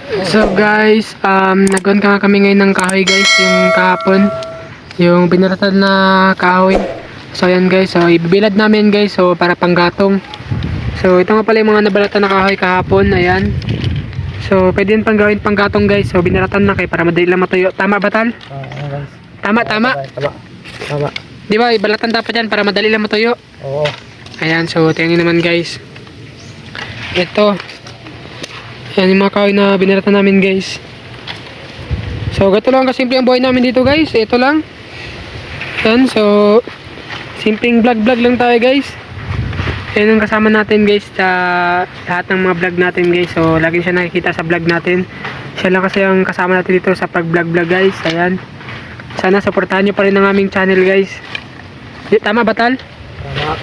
So guys, nag-on ka kami ngayon ng kahoy guys, yung kahapon, yung binaratan na kahoy. So ayan guys, so ibibilad namin guys, so para panggatong. So ito nga pala yung mga nabalatan na kahoy kahapon, ayan. So pwede yun pang gawin panggatong guys, so binaratan na kayo para madali lang matuyo. Tama ba tal? Guys. Tama. Tama. Di ba, ibalatan dapat yan para madali lang matuyo. Oo. Ayan, so tingnan naman guys. Ito. Ayan yung mga kahoy na binaratan namin guys. So gato lang kasimple ang buhay namin dito guys. Ito lang. Ayan, so simpleng vlog lang tayo guys. Ayan ang kasama natin guys sa lahat ng mga vlog natin guys. So lagi siya nakikita sa vlog natin. Siya lang kasi ang kasama natin dito sa pag vlog guys. Ayan. Sana supportahan nyo pa rin ang aming channel guys. Tama ba tal? Tama.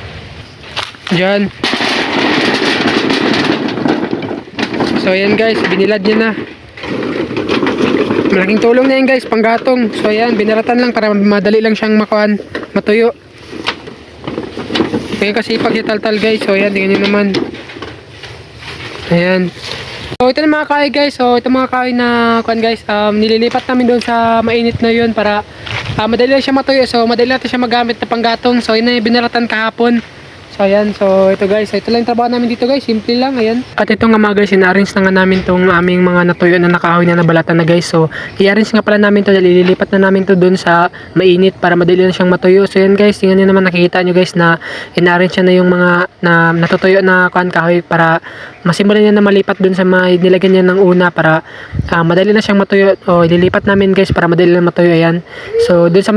Diyan. So ayan guys, binilad niya na. Malaking tulong na yan guys, panggatong. So ayan, binaratan lang para madali lang siyang matuyo. Ngayon kasi pag tal guys, so ayan, tingnan nyo naman. Ayan. So ito na mga kahoy guys, so ito mga kahoy na guys, nililipat namin doon sa mainit na yun para madali lang siya matuyo. So madali natin siya magamit na panggatong. So yun na yung binaratan kahapon. So ayan, so ito guys, so ito lang yung trabaho namin dito guys, simple lang, ayan. At ito nga mga guys, in-arrange na nga namin tong aming mga natuyo na nakahoy na nabalatan na guys. So i-arrange nga pala namin to, nililipat na namin to dun sa mainit para madali na siyang matuyo. So yan guys, tingnan nyo naman, nakikita nyo guys na in-arrange na yung mga natutuyo na kahoy para masimulan niya na malipat dun sa nilagyan niya ng una para madali na siyang matuyo. O ililipat namin guys para madali na matuyo, ayan. So dun sa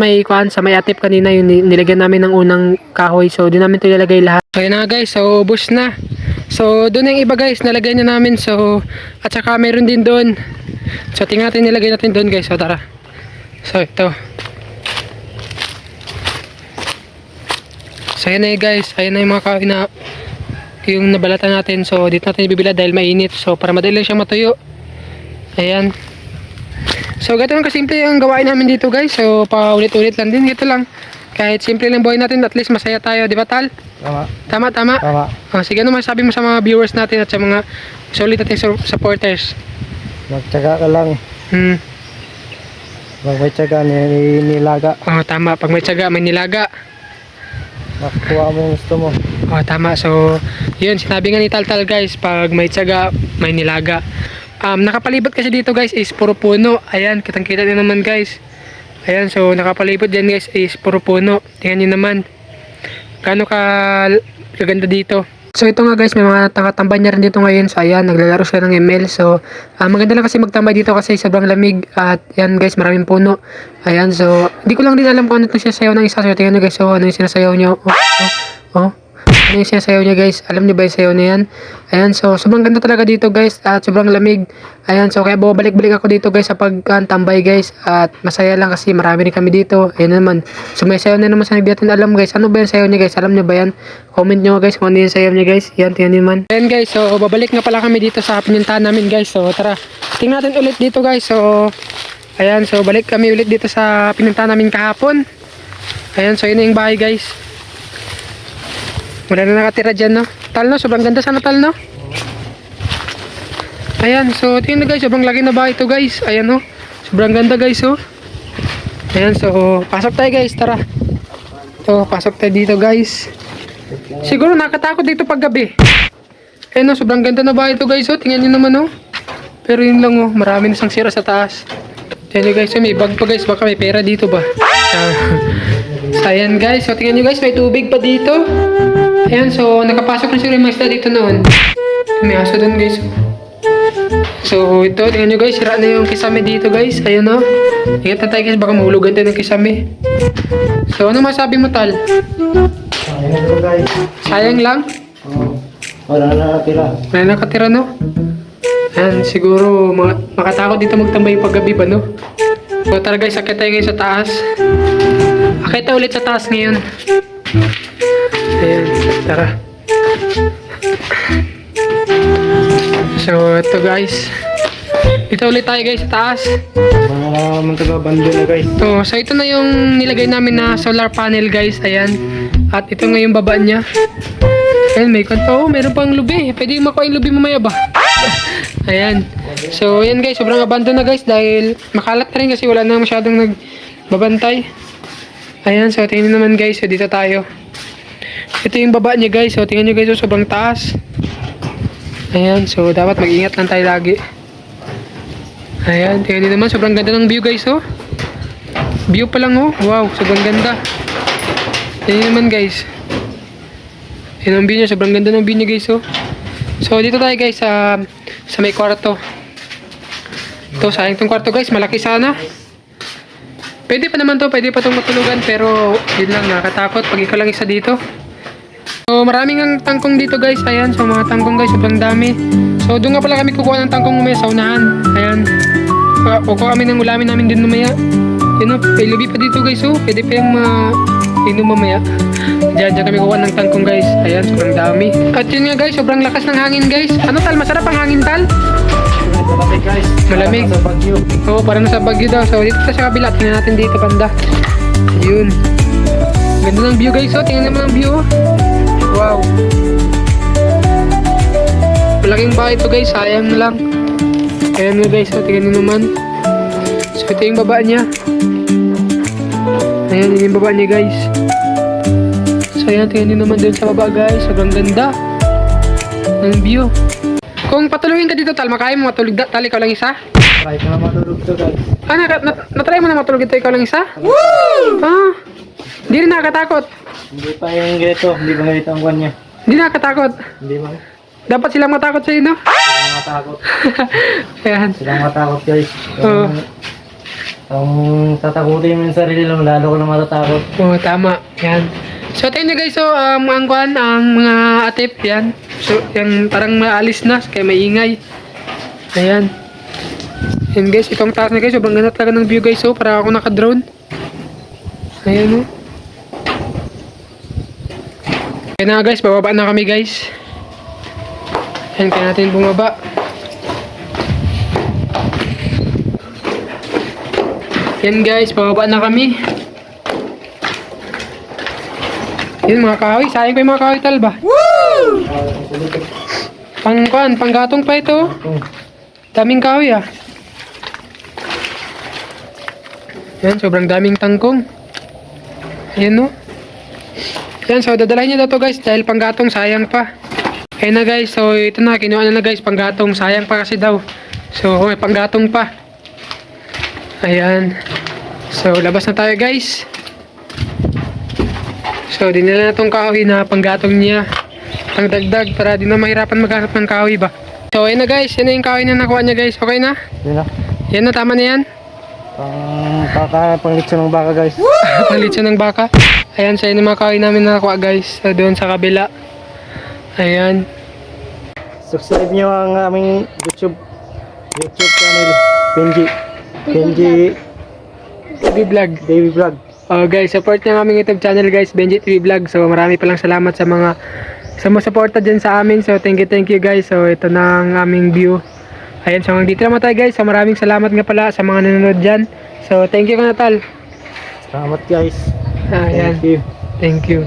sa may atip kanina yung nilagyan namin ng unang kahoy. So dun namin to ilalagay lahat. So yun na guys, so ubos na. So doon yung iba guys, nalagay na namin. So at saka meron din doon. So tingnan natin, nilagay natin doon guys. So tara. So ito. So yun na guys, ayun na yung mga kahoy na yung nabalatan natin. So dito natin ibibila dahil mainit. So para madali lang siyang matuyo. Ayan. So ganito lang kasimple ang gawain namin dito guys. So paulit-ulit lang din, ito lang. Kahit simple lang buhay natin, at least masaya tayo, di ba tal? Tama. Tama. Oh, sige, ano masabi mo sa mga viewers natin at sa mga solid nating supporters? Magtyaga ka lang. Pag may tyaga, nilaga. Oh, tama. Pag may tiyaga, may nilaga. Makuha mo gusto mo. Oh, tama. So, yun, sinabi nga ni Tal guys, pag may tiyaga, may nilaga. Nakapalibot kasi dito guys is puro puno. Ayan, kitang-kita din naman guys. Ayan, so nakapalibot dyan guys is puro puno. Tingnan nyo naman. Gano'n kaganda dito. So ito nga guys, may mga takatambay niya rin dito ngayon. So ayan, naglalaro sila ng ML. So maganda lang kasi magtambay dito kasi sobrang lamig. At yan guys, maraming puno. Ayan, so hindi ko lang din alam kung ano itong sinasayaw ng isa. So tingnan nyo guys, so ano yung sinasayaw nyo. Ano yung sinasayaw niya guys? Alam niyo ba yung sayaw na yan? Ayan, so sobrang ganda talaga dito guys. At sobrang lamig. Ayan, so kaya bumabalik-balik ako dito guys sa pagtambay guys. At masaya lang kasi marami rin kami dito. Ayan naman. So may sayaw na naman sa nagdatin alam guys. Ano ba yung sayaw niya guys? Alam niyo ba yan? Comment nyo guys kung ano yung sayaw niya guys. Yan, tingnan naman. Ayan guys, so babalik nga pala kami dito sa pinuntahan namin guys. So tara, tingnan natin ulit dito guys. So ayan, so balik kami ulit dito sa pinuntahan namin kahapon. Ayan, so yun na yung bahay guys. Wala na nakatira dyan, no? Tal, no? Sobrang ganda sana, tal, no? Ayan, so tingnan na guys, sobrang laki na bahay ito guys. Ayan, no? Sobrang ganda guys, oh. Ayan, so pasok tayo guys, tara. So, pasok tayo dito guys. Siguro nakatakot dito pag gabi. Ayan, no? Sobrang ganda na bahay ito guys, oh. Tingnan nyo naman, oh. Pero yun lang, oh. Marami na sang sira sa taas. Tingnan nyo guys, oh. May bag pa guys, baka may pera dito ba? So, ayan guys, so tingnan nyo guys, may tubig pa dito. Ayan, so nakapasok na siguro yung mga isda dito noon. May aso doon guys. So ito, tingnan nyo guys, sira na yung kisame dito guys. Ayan, no. Ingat na tayo guys, baka mahulugan tayo ng kisame. So ano masabi mo tal? Sayang ko guys. Sayang lang? Wala na nakatira. Wala na nakatira, no. Ayan, siguro makatakot dito magtambay paggabi ba, no. So tara guys, akit tayo guys sa taas. Akit tayo ulit sa taas ngayon. Ayan, tara. So ito guys, dito ulit tayo guys sa taas. Mga naman taga-bando na guys. So ito na yung nilagay namin na solar panel guys. Ayan. At ito nga yung baba niya. Ayan, may kanto. Oh, meron pang lubi. Pwede makuha yung lubi mamaya ba? Ayan. So, yan guys, sobrang abandon na guys dahil makalat na rin kasi wala na masyadong nagbabantay. Ayan, so tingnan naman guys, so dito tayo. Ito yung baba niya guys, so tingnan nyo guys, so sobrang taas. Ayan, so dapat mag-ingat lang tayo lagi. Ayan, tingnan nyo naman, sobrang ganda ng view guys, oh. View pa lang, oh. Wow, sobrang ganda. Tingnan nyo naman guys. Yan ang view niya, sobrang ganda ng view niya guys, oh. So, dito tayo guys sa may kwarto. Ito, sayang tong kwarto guys, malaki sana. Pwede pa naman to, pwede pa itong matulugan, pero yun lang, nakakatakot pag ikaw lang isa dito. So, maraming ang tangkong dito guys, ayan. So, mga tangkong guys, sobrang dami. So, doon nga pala kami kukuha ng tangkong umaya sa unahan. Ayan. Kukuha kami ng ulamin namin din mamaya. Yun o, may lubi pa dito guys, oh. Pwede pa yung inom mamaya. Diyan kami kukuha ng tangkong guys. Ayan, sobrang dami. At yun nga guys, sobrang lakas ng hangin guys. Ano tal, masarap ang hangin tal? Malamig guys. Malamig. Sa Baguio. Oo, parang nasa Baguio daw. So, dito sa kabila. Tingnan natin dito, banda. Yun. Ganda ng view guys, oh. Tingnan naman ang view, oh. Wow. Malaking bahay ito guys, sayang lang. Ayan mo guys, oh. Tingnan nyo naman. So, ito yung baba niya. Ayan, yun yung baba niya guys. So, ayan, tingnan nyo naman dun sa baba guys. Sobrang ganda ng view. Kung patulungin ka dito, tal, makaya mo matulog tal, ikaw lang isa? Try ko na matulog to guys. Ah, natry mo na matulog ito, ikaw lang isa? Woo! Ah, hindi rin nakakatakot. Hindi pa yung ganito. Hindi ba ganito ang kwan niya? Hindi nakakatakot. Hindi ba? Dapat silang matakot sa'yo, no? Silang matakot. Ayan. Silang matakot guys. Oo. Kung tatakutin mo yung sarili lang, lalo ko na matatakot. Oo, tama. Yan. So, tingnan nyo guys, so, ang kwan, ang mga atip, yan. So, yung parang maalis na, kaya maingay. Ayan. Yan guys, itong taas na guys, sobrang ganda talaga ng view guys, so, para ako naka-drone. Ayan, oh. Kaya na guys, bababa na kami guys. Ayan, kaya natin bumaba. Yan guys, bababa na kami. Yun mga kahoy, sayang ko yung mga kahoy tal ba? Woo! Panggatong pa ito. Daming kahoy ah. Yan, sobrang daming tangkong. Ayan no. Yan, so dadalhin niyo daw to guys dahil panggatong sayang pa. Ayan na guys, so ito na, kinuha na guys panggatong, sayang pa kasi daw. So may panggatong pa. Ayan. So labas na tayo guys. So, dinala na itong kahoy na panggatong niya. Ang dagdag para di na mahirapan maghanap ng kahoy ba. So, ayun na guys. Yan na yung kahoy na nakuha niya guys. Okay na? Yun na. Yan na, tama na yan. Panglitso ng baka guys. Panglitso ng baka. Ayan, so yun yung mga kahoy namin na nakuha guys. So, doon sa kabila. Ayan. Subscribe nyo ang aming YouTube channel. Benji TV Vlog. Baby Vlog. Oh guys, support nyo ang aming YouTube channel guys, Benji TV Vlog. So marami palang salamat sa mga sumusuporta dyan sa amin. So thank you guys. So ito na ang aming view. Ayan, so hanggang dito naman tayo guys. So maraming salamat nga pala sa mga nanonood dyan. So thank you ka Natal. Salamat guys. Ayan. Thank you. Thank you.